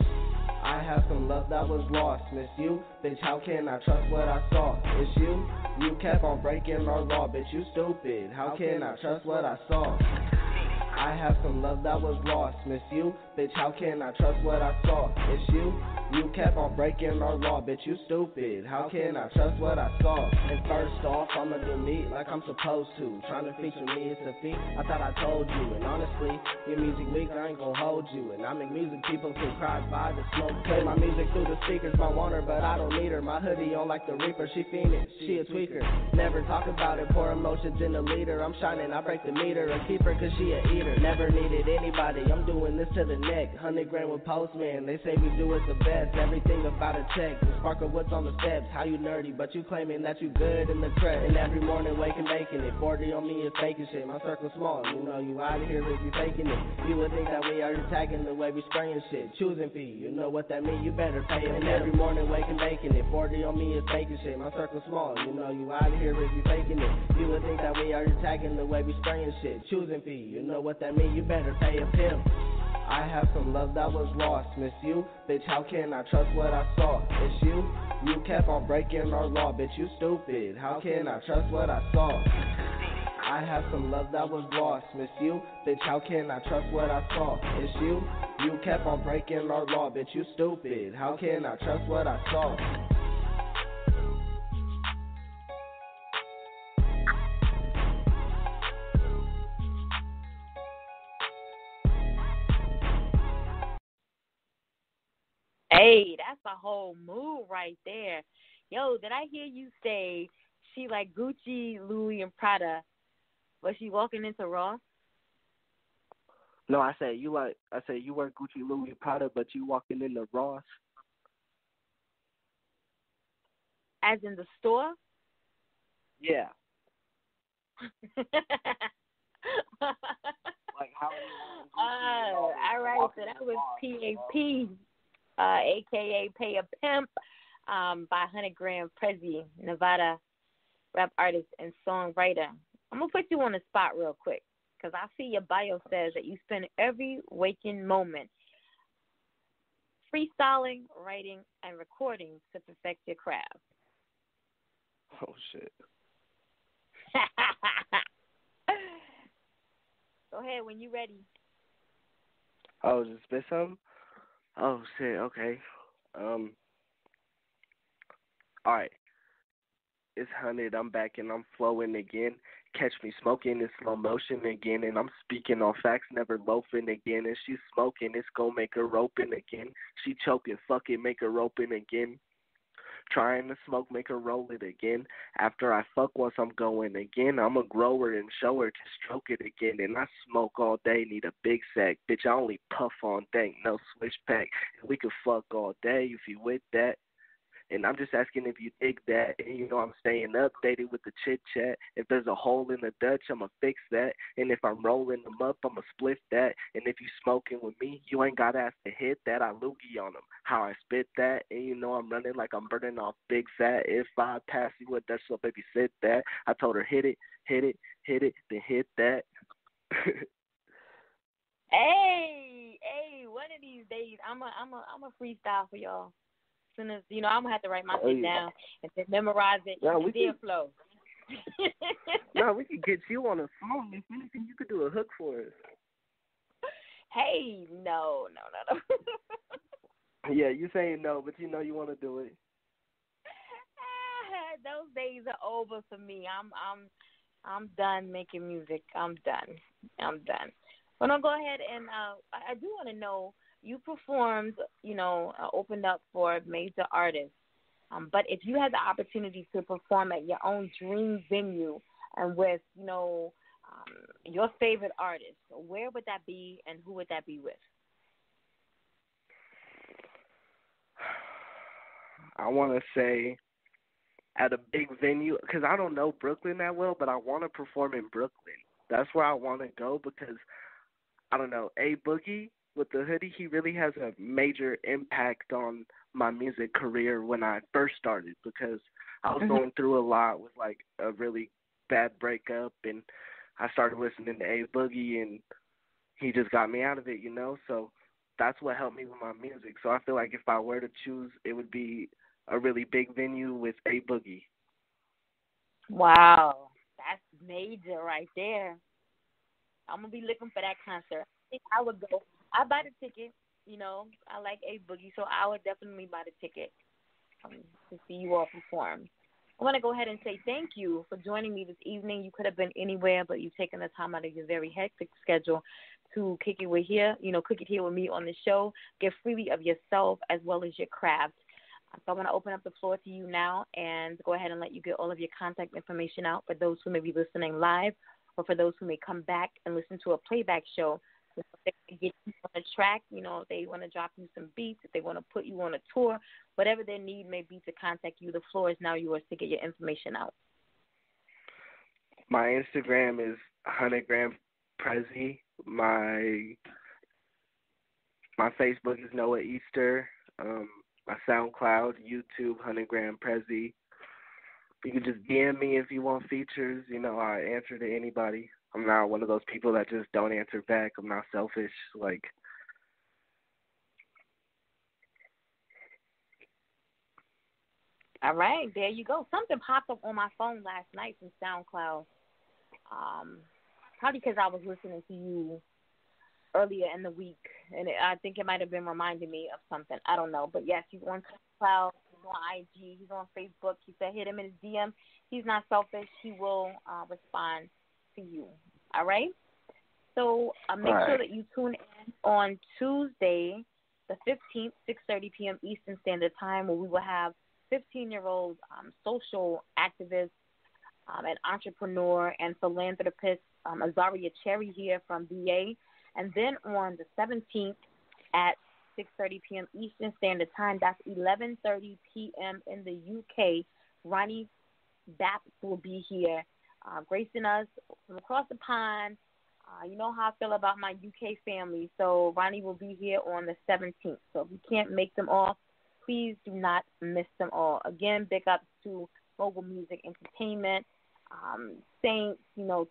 I have some love that was lost. Miss you, bitch, how can I trust what I saw? It's you kept on breaking our law. Bitch, you stupid, how can I trust what I saw? I have some love that was lost. Miss you, bitch, how can I trust what I saw? It's you kept on breaking our law. Bitch, you stupid, how can I trust what I saw? And first off, I'ma do me like I'm supposed to. Trying to feature me, it's a feat, I thought I told you. And honestly, your music weak, I ain't gon' hold you. And I make music people can cry by the smoke. Play my music through the speakers, my want her, but I don't need her. My hoodie on like the Reaper, she fiendin', she a tweaker. Never talk about it, pour emotions in the leader. I'm shining, I break the meter, a keeper cause she a eater. Never needed anybody, I'm doing this to the neck. 100 grand with Postman, they say we do it the best. Everything about a check, the spark of what's on the steps. How you nerdy, but you claiming that you good in the crap. And every morning waking making it, 40 on me is faking shit. My circle small, you know you out of here if you faking it. You would think that we are tagging the way we spraying shit. Choosing fee, you know what that mean, you better pay it. And every morning waking making it, 40 on me is faking shit. My circle small, you know you out of here if you faking it. You would think that we are tagging the way we spraying shit. Choosing fee, you know what that mean, you better pay a pimp. I have some love that was lost. Miss you, bitch, how can I trust what I saw? It's you kept on breaking our law. Bitch, you stupid, how can I trust what I saw? I had some love that was lost. Miss you, bitch, how can I trust what I saw? It's you, you kept on breaking our law, bitch, you stupid. How can I trust what I saw? Hey, that's a whole move right there. Yo, did I hear you say she like Gucci, Louis, and Prada? Was she walking into Ross? No, I said you wear Gucci, Louis, and Prada, but you walking into Ross. As in the store? Yeah. Like how are you wearing Gucci? All right, so that was P.A.P. A.K.A. Pay a Pimp, by Hunnid Grand Prezzi, Nevada rap artist and songwriter. I'm going to put you on the spot real quick because I see your bio says that you spend every waking moment freestyling, writing, and recording to perfect your craft. Oh, shit. Go ahead when you're ready. Oh, just spit something? Oh, shit, okay. All right. It's Hunnid. I'm back and I'm flowing again. Catch me smoking in slow motion again, and I'm speaking on facts, never loafing again. And she's smoking, it's gonna make her open again. She choking, fuck it, make her open again. Trying to smoke, make her roll it again. After I fuck once, I'm going again. I'm a grower and show her to stroke it again. And I smoke all day, need a big sack. Bitch, I only puff on dank, no switch pack. And we could fuck all day if you with that. And I'm just asking if you dig that. And you know I'm staying updated with the chit chat. If there's a hole in the Dutch, I'ma fix that. And if I'm rolling them up, I'ma split that. And if you smoking with me, you ain't gotta ask to hit that. I loogie on them. How I spit that. And you know I'm running like I'm burning off big fat. If I pass you a Dutch, so baby sit that. I told her hit it, then hit that. Hey, one of these days I'm a freestyle for y'all. As soon as I'm gonna have to write my shit down and then memorize it. No, and then flow. No, we could get you on the phone. If anything, you could do a hook for us. Hey, no. Yeah, you saying no, but you know you want to do it. Those days are over for me. I'm done making music. I'm done. But I'll go ahead and I do want to know. You performed, opened up for major artists. But if you had the opportunity to perform at your own dream venue and with, your favorite artist, where would that be and who would that be with? I want to say at a big venue, because I don't know Brooklyn that well, but I want to perform in Brooklyn. That's where I want to go because, I don't know, A-Boogie, with the hoodie, he really has a major impact on my music career when I first started because I was going through a lot with like a really bad breakup, and I started listening to A-Boogie, and he just got me out of it, so that's what helped me with my music. So I feel like if I were to choose, it would be a really big venue with A-Boogie. Wow, that's major right there. I'm going to be looking for that concert. I think I would go. I buy the ticket, I like A-Boogie, so I would definitely buy the ticket to see you all perform. I want to go ahead and say thank you for joining me this evening. You could have been anywhere, but you've taken the time out of your very hectic schedule to kick it here with me on the show. Give freely of yourself as well as your craft. So I'm going to open up the floor to you now and go ahead and let you get all of your contact information out for those who may be listening live or for those who may come back and listen to a playback show. If they get you on a track, if they want to drop you some beats, if they want to put you on a tour, whatever their need may be to contact you, the floor is now yours to get your information out. My Instagram is Hunnid Grand Prezzi. My Facebook is Noah Easter. My SoundCloud, YouTube, Hunnid Grand Prezzi. You can just DM me if you want features. I answer to anybody. I'm not one of those people that just don't answer back. I'm not selfish. All right, there you go. Something popped up on my phone last night from SoundCloud. Probably because I was listening to you earlier in the week, and I think it might have been reminding me of something. I don't know. But, yes, he's on SoundCloud, he's on IG, he's on Facebook. He said hit him in his DM. He's not selfish. He will respond to you. All right? So make sure that you tune in on Tuesday, the 15th, 6:30 p.m. Eastern Standard Time, where we will have 15-year-old social activist and entrepreneur and philanthropist Azaria Cherry here from VA. And then on the 17th at 6:30 p.m. Eastern Standard Time, that's 11:30 p.m. in the UK, Ronnie Bapp will be here gracing us from across the pond. You know how I feel about my UK family, so Ronnie will be here on the 17th. So if you can't make them all, please do not miss them all. Again, big ups to Mobile Music Entertainment. Saying,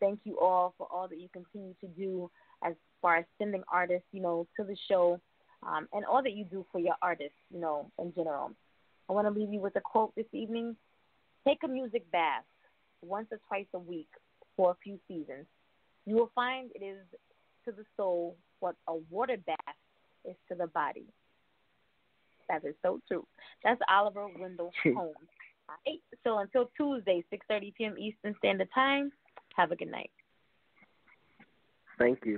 thank you all for all that you continue to do as far as sending artists, to the show, and all that you do for your artists, in general. I want to leave you with a quote this evening. Take a music bath once or twice a week for a few seasons. You will find it is to the soul what a water bath is to the body. That is so true. That's Oliver Wendell Holmes. All right. So until Tuesday, 6:30 p.m. Eastern Standard Time, have a good night. Thank you.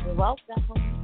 You're welcome.